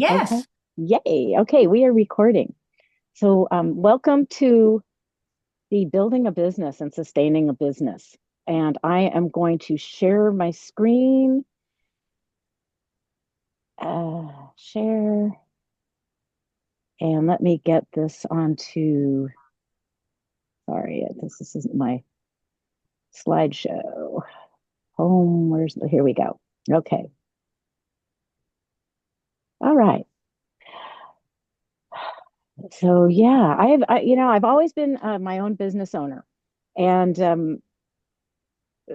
Okay. Yes. Yay. Okay, we are recording. So, welcome to the building a business and sustaining a business. And I am going to share my screen, share, and let me get this onto, sorry, this isn't my slideshow. Home, here we go. Okay. All right. So yeah, I've always been my own business owner. And so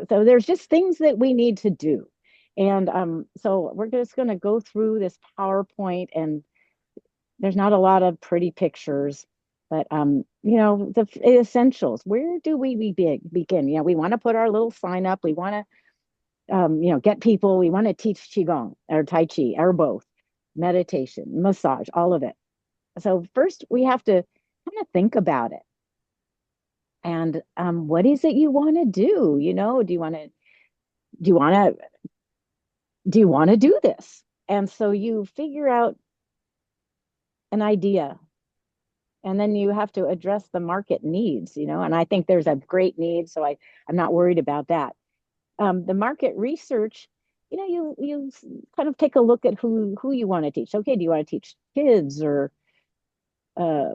there's just things that we need to do. And so we're just going to go through this PowerPoint, and there's not a lot of pretty pictures, but the essentials. Where do begin? We want to put our little sign up. We want to, get people. We want to teach qigong or tai chi or both, meditation, massage, all of it. So first, we have to kind of think about it. And what is it you want to do? Do you want to do you want to do this? And so you figure out an idea, and then you have to address the market needs, and I think there's a great need. So I'm not worried about that. The market research, you kind of take a look at who you want to teach. Okay, do you want to teach kids, or uh,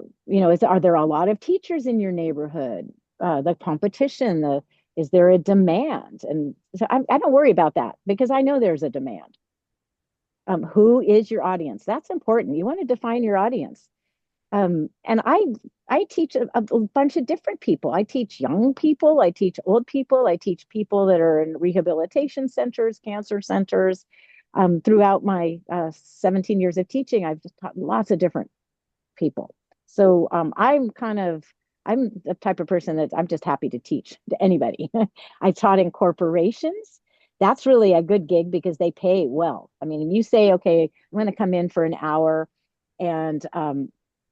are there a lot of teachers in your neighborhood? The competition, is there a demand? And so I don't worry about that because I know there's a demand. Who is your audience? That's important. You want to define your audience. And I teach a bunch of different people. I teach young people. I teach old people. I teach people that are in rehabilitation centers, cancer centers. Throughout my 17 years of teaching, I've just taught lots of different people. So I'm the type of person that I'm just happy to teach to anybody. I taught in corporations. That's really a good gig because they pay well. I mean, you say, okay, I'm going to come in for an hour, and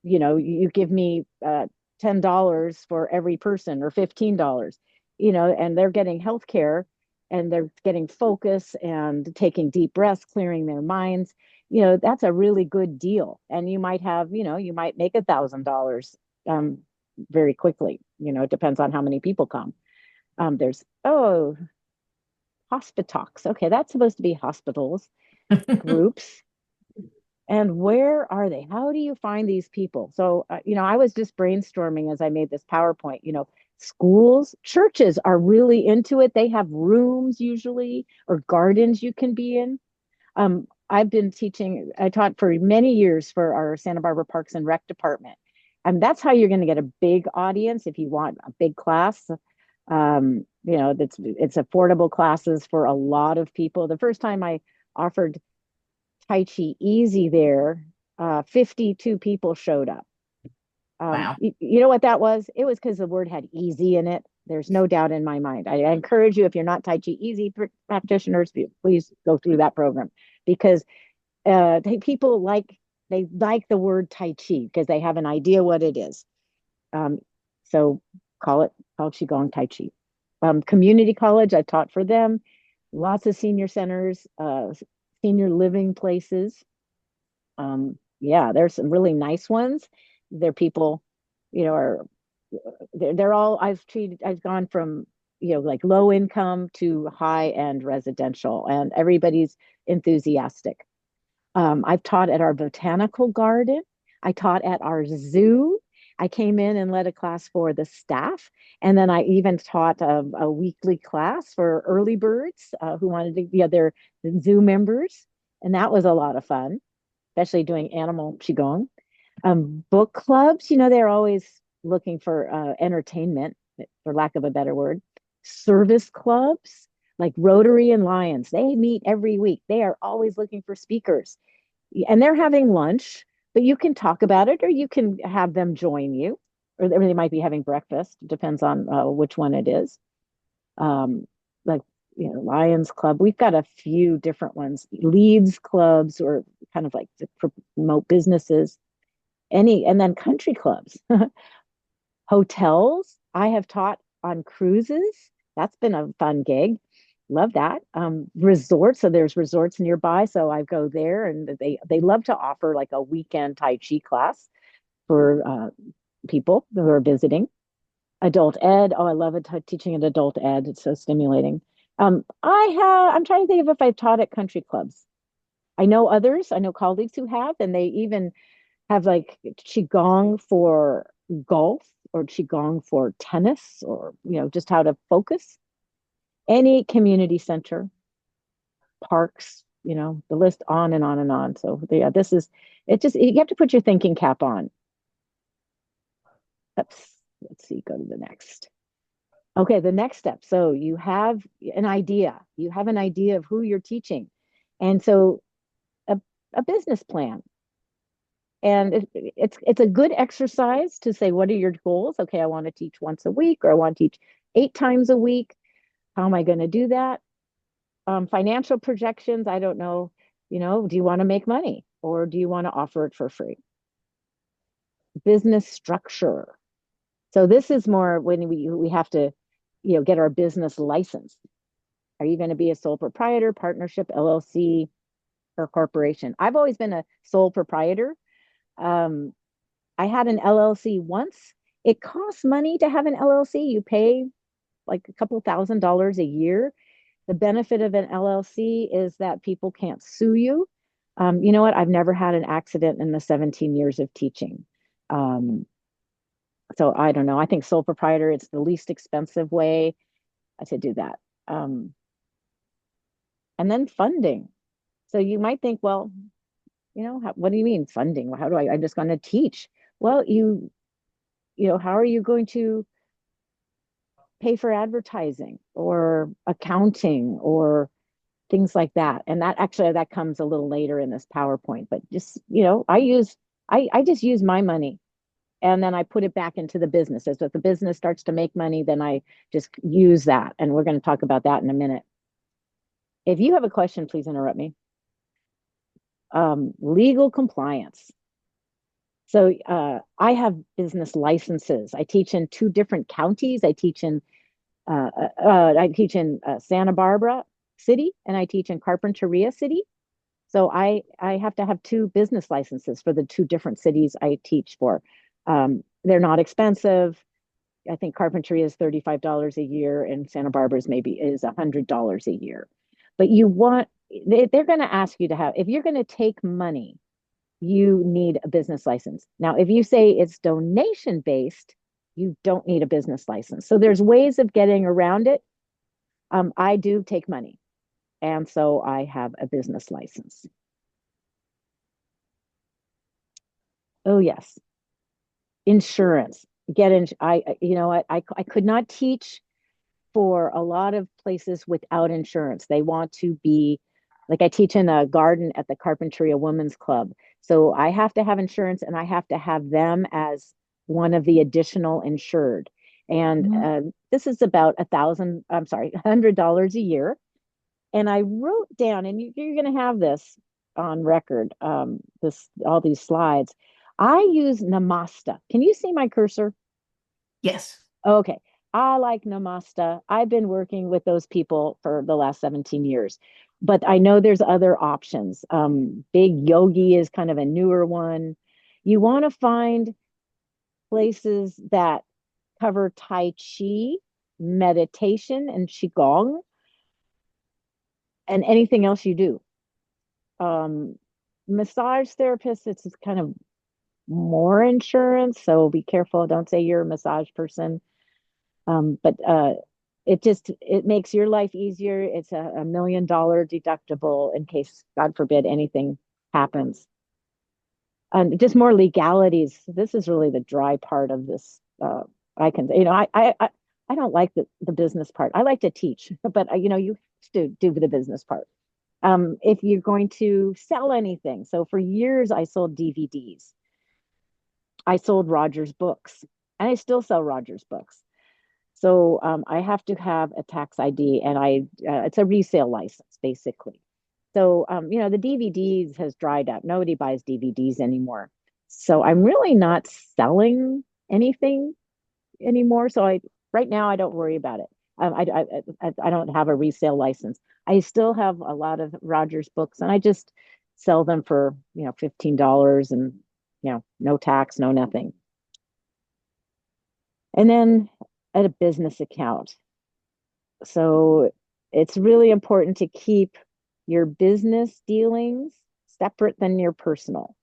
you give me $10 for every person, or $15, and they're getting health care, and they're getting focus and taking deep breaths, clearing their minds. That's a really good deal. And you might make $1,000 um, very quickly. It depends on how many people come. There's, hospitox. Okay, that's supposed to be hospitals, groups. And where are they? How do you find these people? So, I was just brainstorming as I made this PowerPoint. Schools, churches are really into it. They have rooms usually, or gardens you can be in. I've been teaching, I taught for many years for our Santa Barbara Parks and Rec department. And that's how you're going to get a big audience if you want a big class. It's affordable classes for a lot of people. The first time I offered Tai Chi Easy there, 52 people showed up. Wow. You know what that was? It was because the word had easy in it. There's no doubt in my mind. I encourage you, if you're not Tai Chi Easy practitioners, please go through that program, because people they like the word Tai Chi because they have an idea what it is. Um, so call Qigong Tai Chi. Community college, I've taught for them. Lots of senior centers, senior living places. Yeah, there's some really nice ones. They're people, are they're all I've gone from, like low income to high end residential, and everybody's enthusiastic. I've taught at our botanical garden. I taught at our zoo. I came in and led a class for the staff. And then I even taught a weekly class for early birds who wanted to be other zoo members. And that was a lot of fun, especially doing animal qigong. Book clubs, they're always looking for entertainment, for lack of a better word. Service clubs like Rotary and Lions, they meet every week. They are always looking for speakers, and they're having lunch, but you can talk about it, or you can have them join you, or they might be having breakfast. Depends on which one it is. Um, like, Lions Club. We've got a few different ones. Leads clubs, or kind of like to promote businesses. And then country clubs, hotels. I have taught on cruises. That's been a fun gig. Love that. Resorts. So there's resorts nearby. So I go there and they love to offer like a weekend Tai Chi class for people who are visiting. Adult ed. Oh, I love it teaching at adult ed. It's so stimulating. I'm trying to think of if I've taught at country clubs. I know others, I know colleagues who have, and they even have like qigong for golf or qigong for tennis or, just how to focus. Any community center, parks, the list on and on and on. So yeah, you have to put your thinking cap on. Oops, let's see, go to the next. Okay, the next step. So you have an idea. You have an idea of who you're teaching. And so a, a business plan. And it's a good exercise to say, what are your goals? Okay, I want to teach once a week, or I want to teach 8 times a week. How am I going to do that? Financial projections, I don't know. Do you want to make money or do you want to offer it for free? Business structure. So this is more when we have to, get our business license. Are you going to be a sole proprietor, partnership, LLC, or corporation? I've always been a sole proprietor. Um, I had an LLC once. It costs money to have an LLC. You pay like a couple $1,000s a year. The benefit of an LLC is that people can't sue you. You know what? I've never had an accident in the 17 years of teaching. Um, so I don't know. I think sole proprietor, it's the least expensive way to do that. Um, and then funding. So you might think, well, what do you mean funding? How do I'm just going to teach. Well, how are you going to pay for advertising or accounting or things like that? And that comes a little later in this PowerPoint, but just, I just use my money and then I put it back into the business. So if the business starts to make money, then I just use that. And we're going to talk about that in a minute. If you have a question, please interrupt me. Legal compliance. So I have business licenses. I teach in 2 different counties. I teach in Santa Barbara City, and I teach in Carpinteria City. So I have to have 2 business licenses for the 2 different cities I teach for. They're not expensive. I think Carpinteria is $35 a year, and Santa Barbara's maybe is $100 a year. But they're going to ask you to have, if you're going to take money, you need a business license. Now, if you say it's donation based, you don't need a business license. So there's ways of getting around it. I do take money, and so I have a business license. Oh yes, insurance. You know what? I could not teach for a lot of places without insurance. They want to be like I teach in a garden at the Carpinteria Women's Club. So I have to have insurance and I have to have them as one of the additional insured. And this is about $100 a year. And I wrote down, and you're going to have this on record, all these slides. I use Namasta. Can you see my cursor? Yes. Okay. I like Namasta. I've been working with those people for the last 17 years, but I know there's other options. Big Yogi is kind of a newer one. You want to find places that cover Tai Chi, meditation, and Qigong, and anything else you do. Um, Massage therapists, it's kind of more insurance, so be careful. Don't say you're a massage person. But it makes your life easier. It's a $1 million deductible in case, God forbid, anything happens. Just more legalities. This is really the dry part of this. I don't like the business part. I like to teach, but you have to do the business part. If you're going to sell anything, so for years I sold DVDs. I sold Rogers books, and I still sell Rogers books. So I have to have a tax ID, and it's a resale license basically. So the DVDs has dried up. Nobody buys DVDs anymore. So I'm really not selling anything anymore. So right now I don't worry about it. I don't have a resale license. I still have a lot of Rogers books, and I just sell them for, $15, and no tax, no nothing. And then at a business account. So it's really important to keep your business dealings separate than your personal,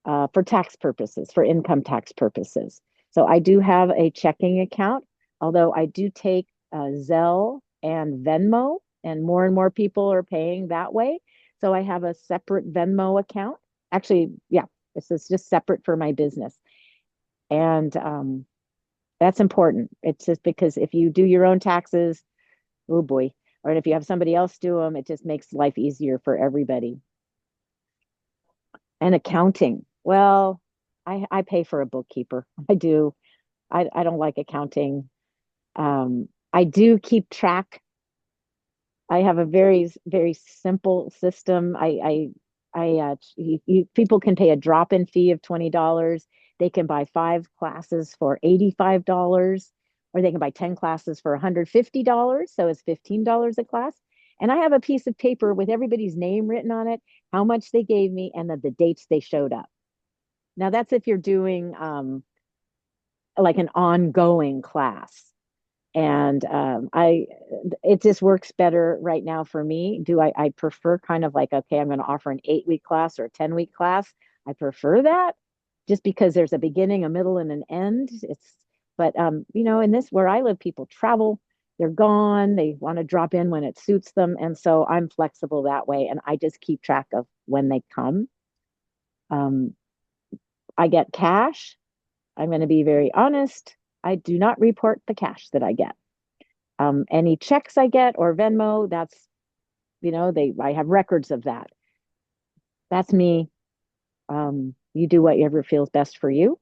for tax purposes, for income tax purposes. So I do have a checking account, although I do take Zelle and Venmo, and more people are paying that way. So I have a separate Venmo account. Actually, yeah, this is just separate for my business. And that's important. It's just because if you do your own taxes, oh boy, or if you have somebody else do them, it just makes life easier for everybody. And accounting. Well, I pay for a bookkeeper. I do. I don't like accounting. I do keep track. I have a very simple system. People can pay a drop-in fee of $20. They can buy 5 classes for $85, or they can buy 10 classes for $150. So it's $15 a class. And I have a piece of paper with everybody's name written on it, how much they gave me, and then the dates they showed up. Now that's if you're doing like an ongoing class. And it just works better right now for me. I prefer kind of like, okay, I'm going to offer an 8-week class or a 10-week class. I prefer that just because there's a beginning, a middle, and an end. But in this where I live, people travel, they're gone, they want to drop in when it suits them. And so I'm flexible that way. And I just keep track of when they come. Um, I get cash. I'm going to be very honest. I do not report the cash that I get. Any checks I get or Venmo, that's, I have records of that. That's me. You do whatever feels best for you.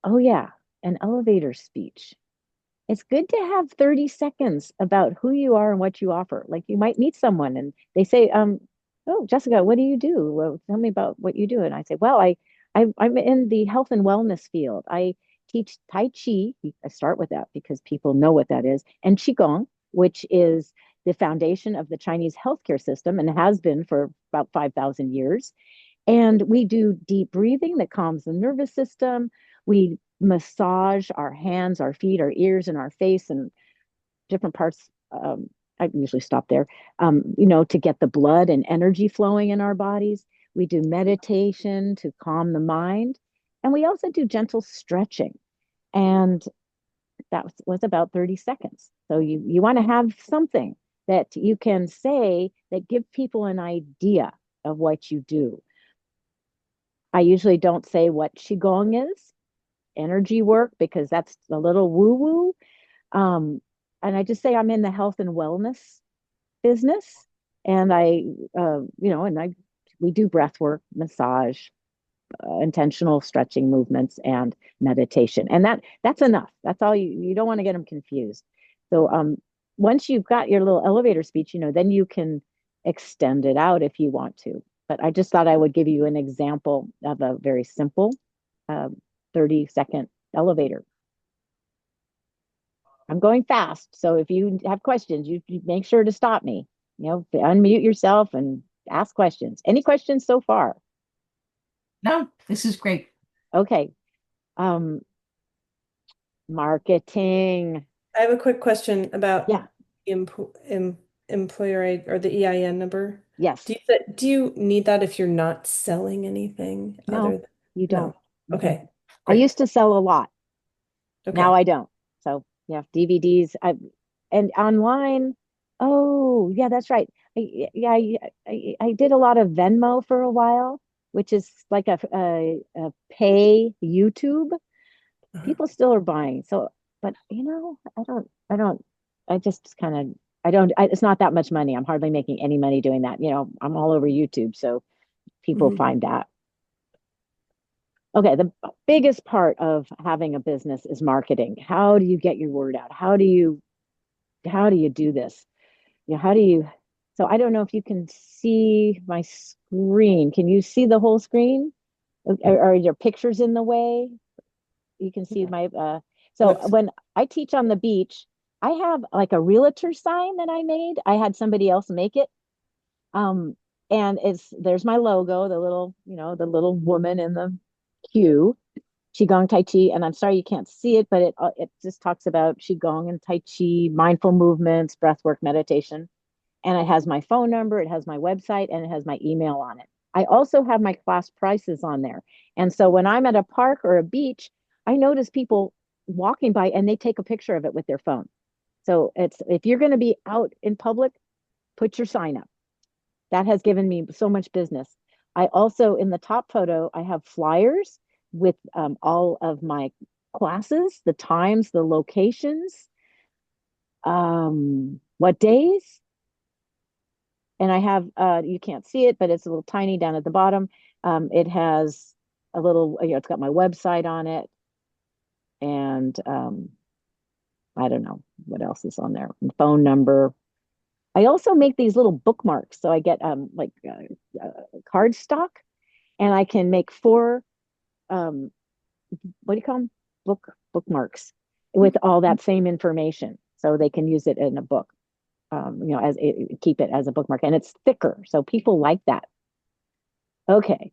Oh, yeah, an elevator speech. It's good to have 30 seconds about who you are and what you offer. Like you might meet someone and they say, oh, Jessica, what do you do? Well, tell me about what you do. And I say, well, I'm in the health and wellness field. I teach Tai Chi. I start with that because people know what that is, and Qigong, which is the foundation of the Chinese healthcare system and has been for about 5,000 years. And we do deep breathing that calms the nervous system. We massage our hands, our feet, our ears, and our face, and different parts. I usually stop there, to get the blood and energy flowing in our bodies. We do meditation to calm the mind. And we also do gentle stretching. And that was about 30 seconds. So you want to have something that you can say that give people an idea of what you do. I usually don't say what Qigong is, energy work, because that's a little woo woo. And I just say I'm in the health and wellness business. And we do breath work, massage, intentional stretching movements, and meditation. And that's enough. That's all you don't want to get them confused. So once you've got your little elevator speech, then you can extend it out if you want to. But I just thought I would give you an example of a very simple uh, 30-second elevator. I'm going fast. So if you have questions, you make sure to stop me. Unmute yourself and ask questions. Any questions so far? No, this is great. Okay. Um, Marketing. I have a quick question about Yeah. employer ID or the EIN number. Yes. Do you need that if you're not selling anything No, other than you don't. no? Mm-mm. Okay, I great. used to sell a lot. Now Okay. I don't. So yeah, DVDs. And online. Oh, yeah, that's right. I did a lot of Venmo for a while, which is like a pay YouTube. Uh-huh. People still are buying. So, but I just kind of, I don't, it's not that much money. I'm hardly making any money doing that. I'm all over YouTube. So people Mhm. find that. Okay. The biggest part of having a business is marketing. How do you get your word out? How do you do this? How do you, so I don't know if you can see my screen. Can you see the whole screen? Are your pictures in the way? You can see Yeah. my so What's when I teach on the beach, I have like a realtor sign that I made. I had somebody else make it. Um, and there's my logo, the little, the little woman in the queue, Qigong Tai Chi. And I'm sorry you can't see it, but it just talks about Qigong and Tai Chi, mindful movements, breath work, meditation. And it has my phone number, it has my website, and it has my email on it. I also have my class prices on there. And so when I'm at a park or a beach, I notice people walking by and they take a picture of it with their phone. So it's if you're going to be out in public, put your sign up. That has given me so much business. I also, in the top photo, I have flyers with all of my classes, the times, the locations, what days, and I have you can't see it, but it's a little tiny down at the bottom. It has a little, it's got my website on it, and I don't know what else is on there. Phone number. I also make these little bookmarks, so I get like card stock, and I can make four um, what do you call them? Bookmarks with all that same information, so they can use it in a book. As keep it as a bookmark, and it's thicker, so people like that. Okay,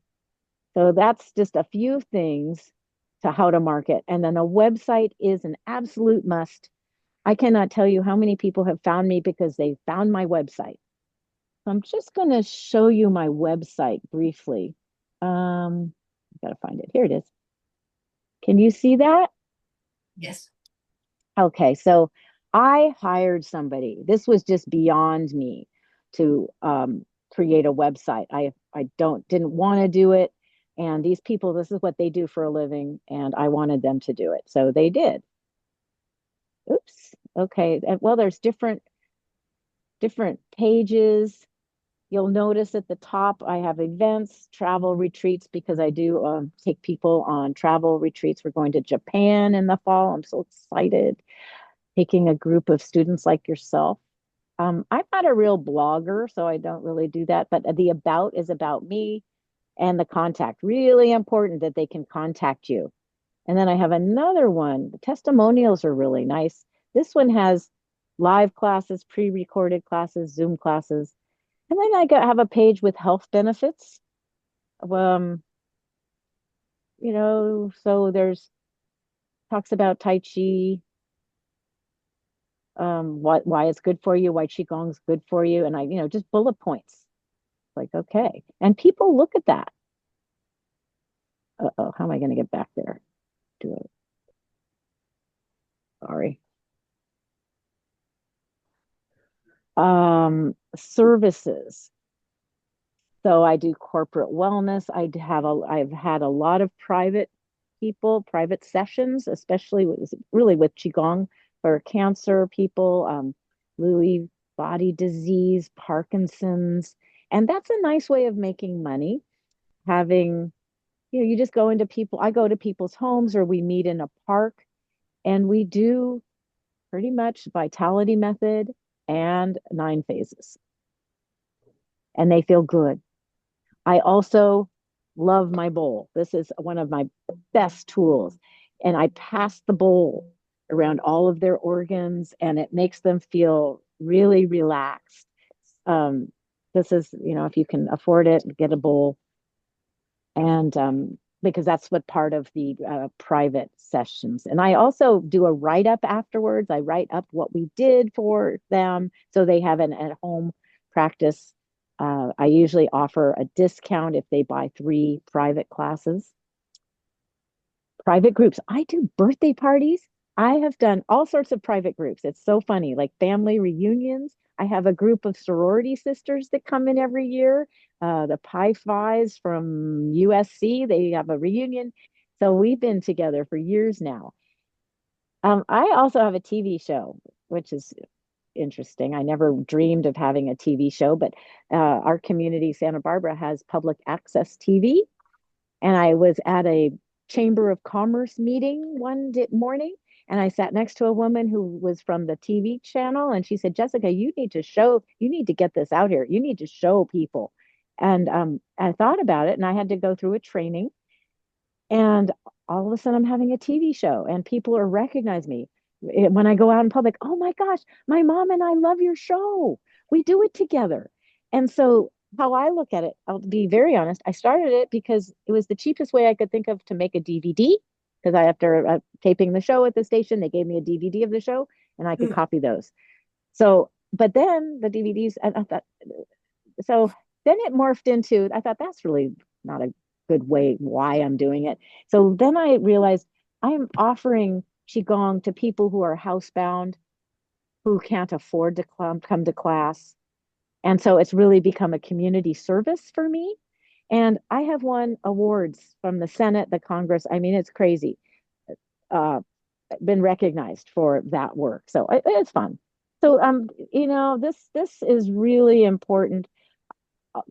so that's just a few things to how to market. And then a website is an absolute must. I cannot tell you how many people have found me because they found my website. So I'm just going to show you my website briefly. I gotta find it. Here it is. Can you see that? Yes. Okay, so I hired somebody. This was just beyond me to create a website. I didn't want to do it, and these people, this is what they do for a living, and I wanted them to do it, so they did. Oops. Okay. Well, there's different pages. You'll notice at the top I have events, travel retreats because I do take people on travel retreats. We're going to Japan in the fall. I'm so excited. Taking a group of students like yourself. I'm not a real blogger, so I don't really do that. But the about is about me and the contact. Really important that they can contact you. And then I have another one. The testimonials are really nice. This one has live classes, pre-recorded classes, Zoom classes. And then have a page with health benefits. Um, so there's talks about Tai Chi, why it's good for you, why Qigong's good for you, and just bullet points. Like, okay. And people look at that. Uh-oh, how am I going to get back there? Do it. Sorry. Services. So I do corporate wellness. I've had a lot of private people, private sessions, especially really with Qigong for cancer people, Lewy body disease, Parkinson's. And that's a nice way of making money. Having, you just go into I go to people's homes or we meet in a park and we do pretty much vitality method and 9 phases. And they feel good. I also love my bowl. This is one of my best tools. And I pass the bowl around all of their organs and it makes them feel really relaxed. Um, this is, if you can afford it, get a bowl. And because that's what part of the private sessions. And I also do a write up afterwards. I write up what we did for them so they have an at home practice. I usually offer a discount if they buy 3 private classes. Private groups. I do birthday parties. I have done all sorts of private groups. It's so funny, like family reunions. I have a group of sorority sisters that come in every year. The Pi Phis from USC, they have a reunion. So we've been together for years now. I also have a TV show, which is interesting. I never dreamed of having a TV show, but our community, Santa Barbara, has public access TV. And I was at a Chamber of Commerce meeting one morning, and I sat next to a woman who was from the TV channel, and she said, "Jessica, you need to get this out here. You need to show people." And I thought about it, and I had to go through a training. And all of a sudden I'm having a TV show and people are recognize me when I go out in public. Oh my gosh, my mom and I love your show. We do it together. And so how I look at it, I'll be very honest, I started it because it was the cheapest way I could think of to make a DVD. Because I, after taping the show at the station, they gave me a DVD of the show and I could Mm. copy those. So, but then the DVDs, I thought, so then it morphed into, I thought that's really not a good way why I'm doing it. So then I realized I'm offering Qigong to people who are housebound, who can't afford to come to class. And so it's really become a community service for me. And I have won awards from the Senate, the Congress. I mean, it's crazy. Uh, been recognized for that work. So it's fun. So this is really important.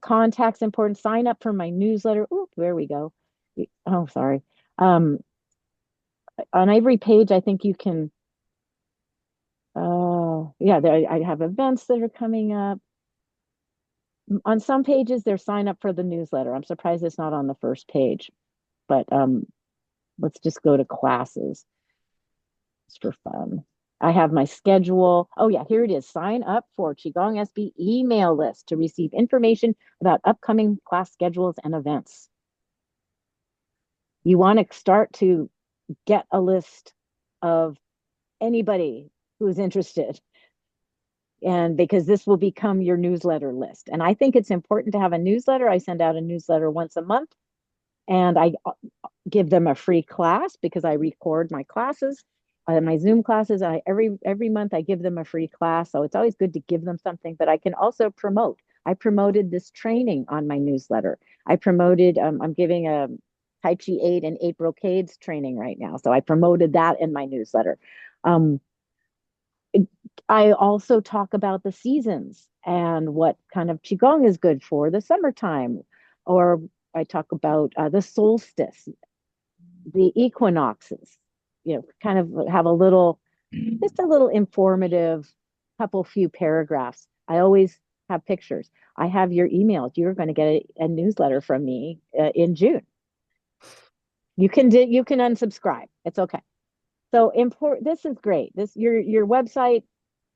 Contacts important. Sign up for my newsletter. Oh, there we go. Oh, sorry. Um, on every page, I think you can. Yeah, there, I have events that are coming up. On some pages, there's sign up for the newsletter. I'm surprised it's not on the first page, but let's just go to classes. It's for fun. I have my schedule. Oh, yeah, here it is. Sign up for Qigong SB email list to receive information about upcoming class schedules and events. You want to start to get a list of anybody who's interested. And because this will become your newsletter list. And I think it's important to have a newsletter. I send out a newsletter once a month and I give them a free class because I record my classes, my Zoom classes. Every month I give them a free class, so it's always good to give them something. But I can also promote. I promoted this training on my newsletter. I promoted. I'm giving a Tai Chi 8 and April Cades training right now, so I promoted that in my newsletter. Um, I also talk about the seasons and what kind of qigong is good for the summertime, or I talk about the solstice, the equinoxes. Kind of have a little, just a little informative, couple few paragraphs. I always have pictures. I have your emails. You're going to get a newsletter from me in June. You can unsubscribe. It's okay. So important. This is great. This your website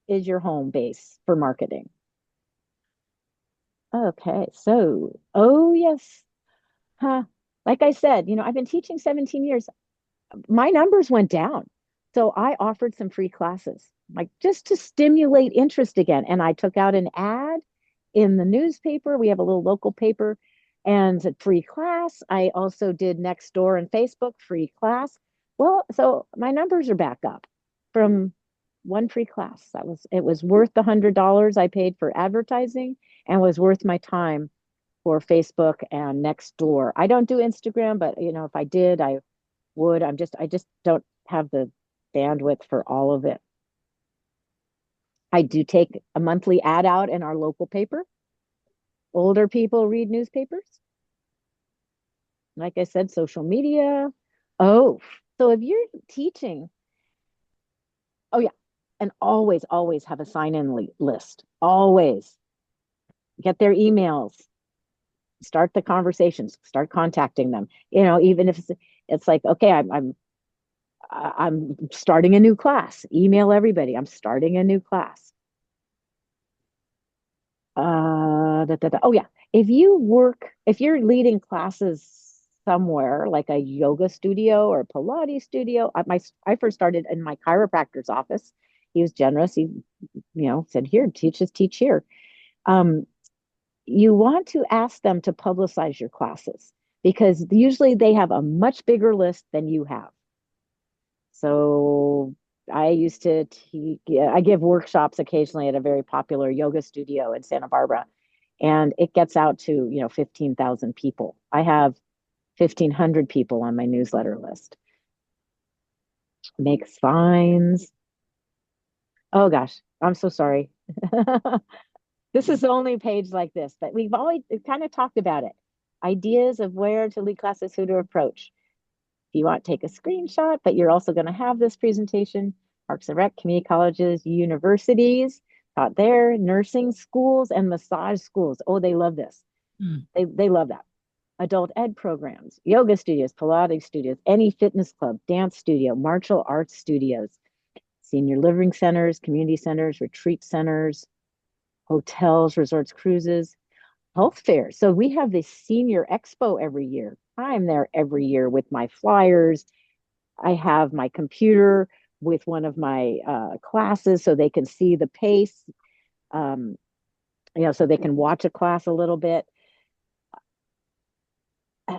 is your home base for marketing. Okay, so oh yes, huh. Like I said, I've been teaching 17 years. My numbers went down. So I offered some free classes, like just to stimulate interest again. And I took out an ad in the newspaper. We have a little local paper and a free class. I also did Nextdoor and Facebook free class. Well, so my numbers are back up from one free class. It was worth the $100 I paid for advertising and was worth my time for Facebook and Nextdoor. I don't do Instagram, but if I did, I would. I just don't have the bandwidth for all of it. I do take a monthly ad out in our local paper. Older people read newspapers. Like I said, social media. Oh, so if you're teaching, oh yeah, and always have a sign-in list. Always get their emails. Start the conversations. Start contacting them. Even if it's like, okay, I'm starting a new class. Email everybody. I'm starting a new class. Oh yeah. If you're leading classes somewhere like a yoga studio or Pilates studio, I first started in my chiropractor's office. He was generous. He, said, here, teach here. You want to ask them to publicize your classes because usually they have a much bigger list than you have. So I used to I give workshops occasionally at a very popular yoga studio in Santa Barbara, and it gets out to 15,000 people. I have 1,500 people on my newsletter list. Make signs. Oh gosh, I'm so sorry. This is the only page like this, but we've always kind of talked about it. Ideas of where to lead classes, who to approach. If you want, take a screenshot, but you're also going to have this presentation. Parks and Rec, community colleges, universities, taught there, nursing schools, and massage schools. Oh, they love this. Mm. They love that. adult ed programs, yoga studios, Pilates studios, any fitness club, dance studio, martial arts studios, senior living centers, community centers, retreat centers, hotels, resorts, cruises, health fairs. So we have this senior expo every year. I'm there every year with my flyers. I have my computer with one of my classes so they can see the pace, um, so they can watch a class a little bit. Uh,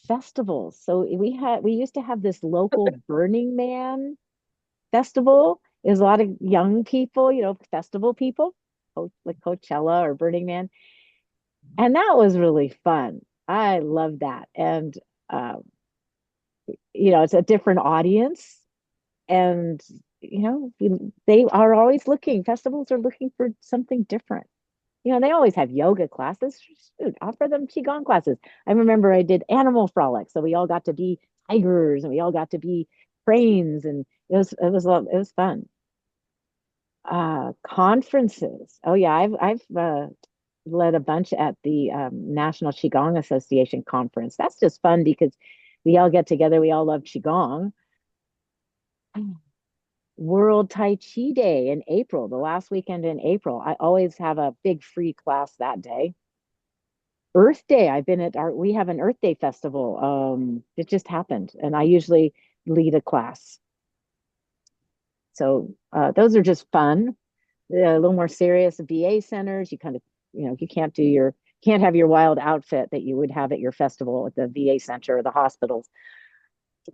Festivals. So we used to have this local Burning Man festival. There's a lot of young people, festival people, like Coachella or Burning Man. And that was really fun. I love that. And, um, it's a different audience. And, they are always looking, festivals are looking for something different. They always have yoga classes. Shoot, offer them Qigong classes. I remember I did animal frolic. So we all got to be tigers and we all got to be cranes. And it was fun. Conferences. Oh yeah, I've led a bunch at the National Qigong Association conference. That's just fun because we all get together. We all love Qigong. World Tai Chi Day in April, the last weekend in April. I always have a big free class that day. Earth Day. We have an Earth Day festival. It just happened, and I usually lead a class. So those are just fun. A little more serious VA centers. You kind of, you can't have your wild outfit that you would have at your festival at the VA center or the hospitals.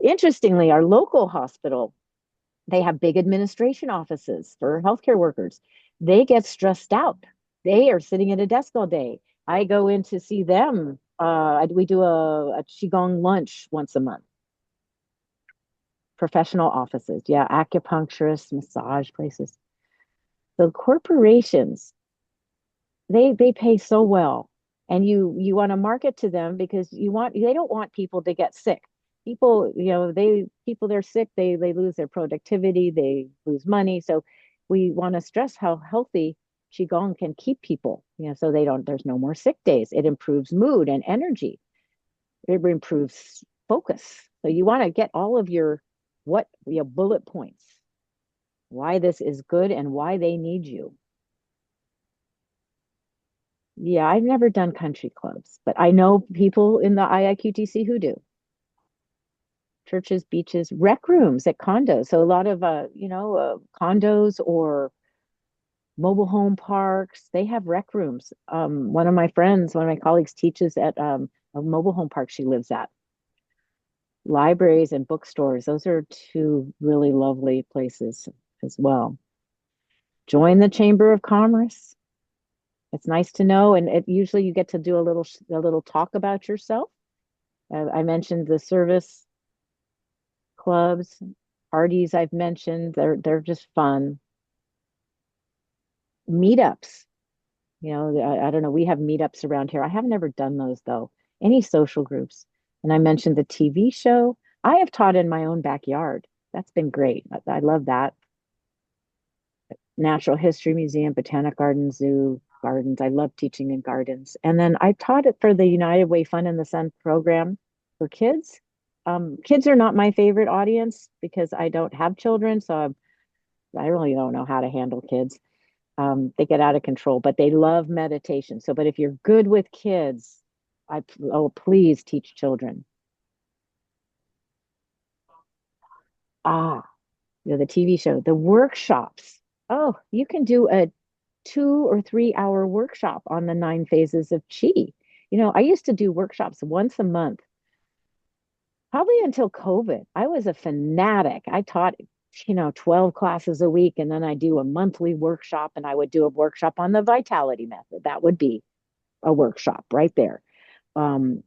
Interestingly, our local hospital, they have big administration offices for healthcare workers. They get stressed out. They are sitting at a desk all day. I go in to see them. We do a Qigong lunch once a month. Professional offices, yeah, acupuncturists, massage places. The corporations, they pay so well, and you want to market to them because they don't want people to get sick. People, they're sick, they lose their productivity, they lose money. So we want to stress how healthy qigong can keep people, so there's no more sick days. It improves mood and energy. It improves focus. So you want to get all of your bullet points, why this is good and why they need you. Yeah, I've never done country clubs, but I know people in the IIQTC who do. Churches, beaches, rec rooms at condos. So a lot of condos or mobile home parks, they have rec rooms. One of my colleagues teaches at a mobile home park she lives at. Libraries and bookstores, those are two really lovely places as well. Join the Chamber of Commerce. It's nice to know, and usually you get to do a little talk about yourself. I mentioned the service clubs, parties. I've mentioned they're just fun. Meetups, I don't know. We have meetups around here. I have never done those though. Any social groups, and I mentioned the TV show. I have taught in my own backyard. That's been great. I love that. Natural History Museum, Botanic Garden, Zoo, gardens. I love teaching in gardens. And then I taught it for the United Way Fun in the Sun program for kids. Kids are not my favorite audience because I don't have children, so I really don't know how to handle kids. They get out of control, but they love meditation. But if you're good with kids, please teach children. Ah, the TV show, the workshops. Oh, you can do a 2 or 3 hour workshop on the 9 phases of chi. I used to do workshops once a month, probably until COVID. I was a fanatic. I taught, 12 classes a week, and then I do a monthly workshop, and I would do a workshop on the vitality method. That would be a workshop right there, um,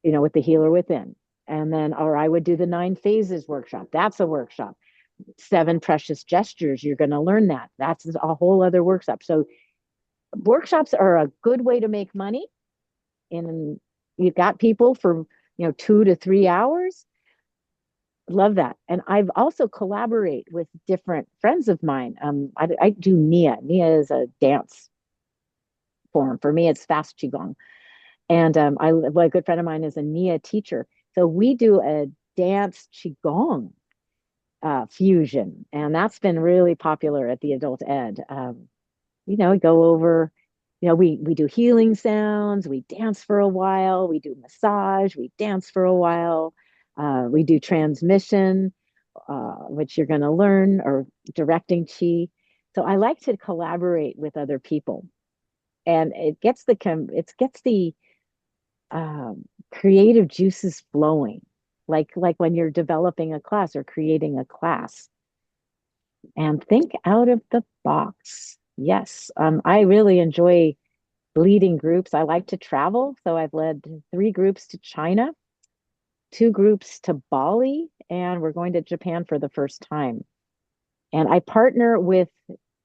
with the healer within. And then, or I would do the 9 phases workshop. That's a workshop. 7 precious gestures. You're going to learn that. That's a whole other workshop. So workshops are a good way to make money. And you've got people for 2 to 3 hours. Love that. And I've also collaborate with different friends of mine. I do Nia. Nia is a dance form. For me, it's fast qigong. And well, a good friend of mine is a Nia teacher. So we do a dance qigong fusion, and that's been really popular at the adult ed. We go over, we do healing sounds, we dance for a while, we do massage, we dance for a while, we do transmission, which you're going to learn, or directing chi. So I like to collaborate with other people, and it gets the creative juices flowing, like when you're developing a class or creating a class, and think out of the box. Yes, I really enjoy leading groups. I like to travel, so I've led 3 groups to China, 2 groups to Bali, and we're going to Japan for the first time. And I partner with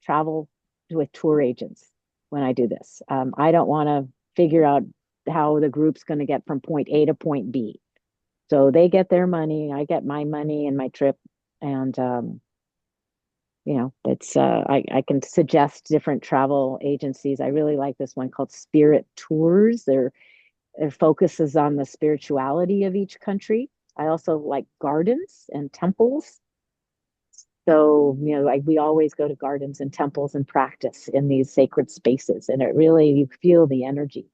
travel with tour agents when I do this. I don't want to figure out how the group's going to get from point A to point B. So they get their money, I get my money and my trip, and it's I can suggest different travel agencies. I really like this one called Spirit Tours. Their focus is on the spirituality of each country. I also like gardens and temples. So, like we always go to gardens and temples and practice in these sacred spaces, and it really, you feel the energy.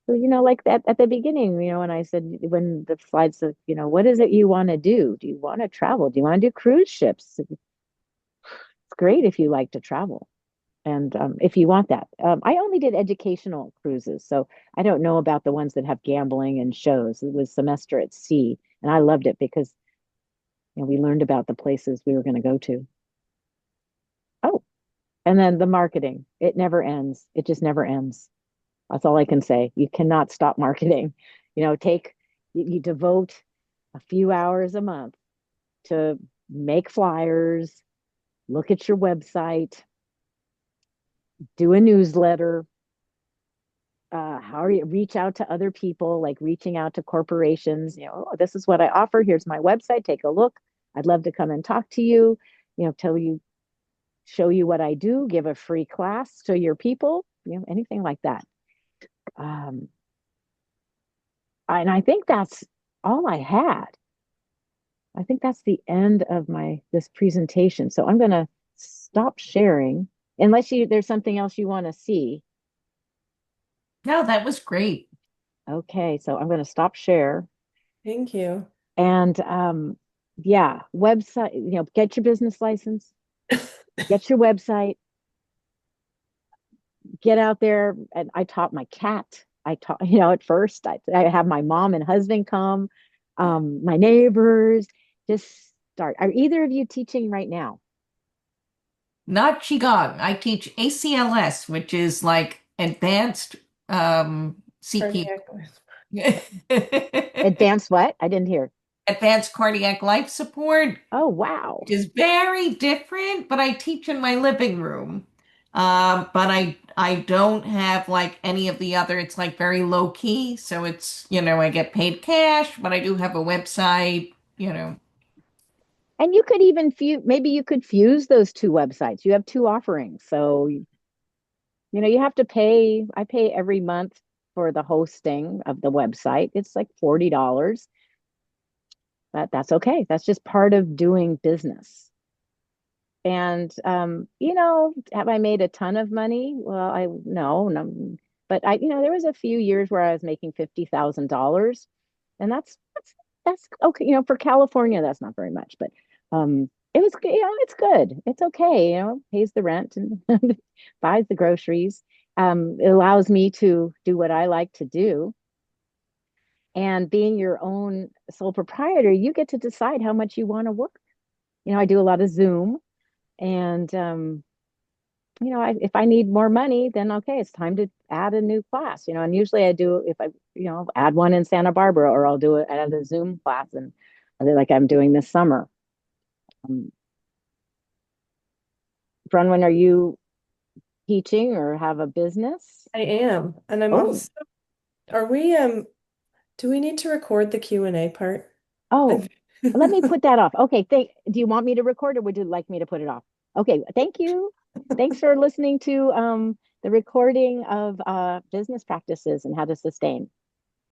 So, like that at the beginning, when I said, when the slides said, what is it you want to do? Do you want to travel? Do you want to do cruise ships? It's great if you like to travel. And if you want that, I only did educational cruises, so I don't know about the ones that have gambling and shows. It was semester at sea, and I loved it because we learned about the places we were going to go to. Oh, and then the marketing, it never ends. It just never ends. That's all I can say. You cannot stop marketing. You devote a few hours a month to make flyers, look at your website, do a newsletter, how are you reach out to other people, like reaching out to corporations, oh, this is what I offer. Here's my website. Take a look. I'd love to come and talk to you, tell you, show you what I do, give a free class to your people, anything like that. Um, and I think that's all I had. I think that's the end of this presentation. So I'm going to stop sharing unless there's something else you want to see. No, that was great. Okay, so I'm going to stop share. Thank you. And yeah, website, get your business license, get your website, get out there. And I taught my cat. I taught, at first I have my mom and husband come, my neighbors, just start. Are either of you teaching right now? Not Qigong. I teach ACLS, which is like advanced CP. Cardiac. Advanced what? I didn't hear. Advanced cardiac life support, Oh, wow. which is very different, but I teach in my living room. But I don't have like any of the other, it's like very low key. So it's, I get paid cash, but I do have a website. And you could even maybe you could fuse those 2 websites. You have 2 offerings. So, you have to pay. I pay every month for the hosting of the website. It's like $40. But that's okay. That's just part of doing business. And have I made a ton of money? Well, I no, no, but there was a few years where I was making $50,000, and that's okay. For California, that's not very much, but it was, it's good. It's okay. Pays the rent and buys the groceries. It allows me to do what I like to do. And being your own sole proprietor, you get to decide how much you want to work. I do a lot of Zoom, and if I need more money, then okay, it's time to add a new class. And usually I do, if I add one in Santa Barbara, or I'll do it at a Zoom class, and like I'm doing this summer. Um, Bronwyn, are you teaching or have a business? I am. And I'm Oh, also, are do we need to record the Q&A part? oh, let me put that off. Okay, do you want me to record, or would you like me to put it off? Okay, thank you. Thanks for listening to the the recording of business practices and how to sustain.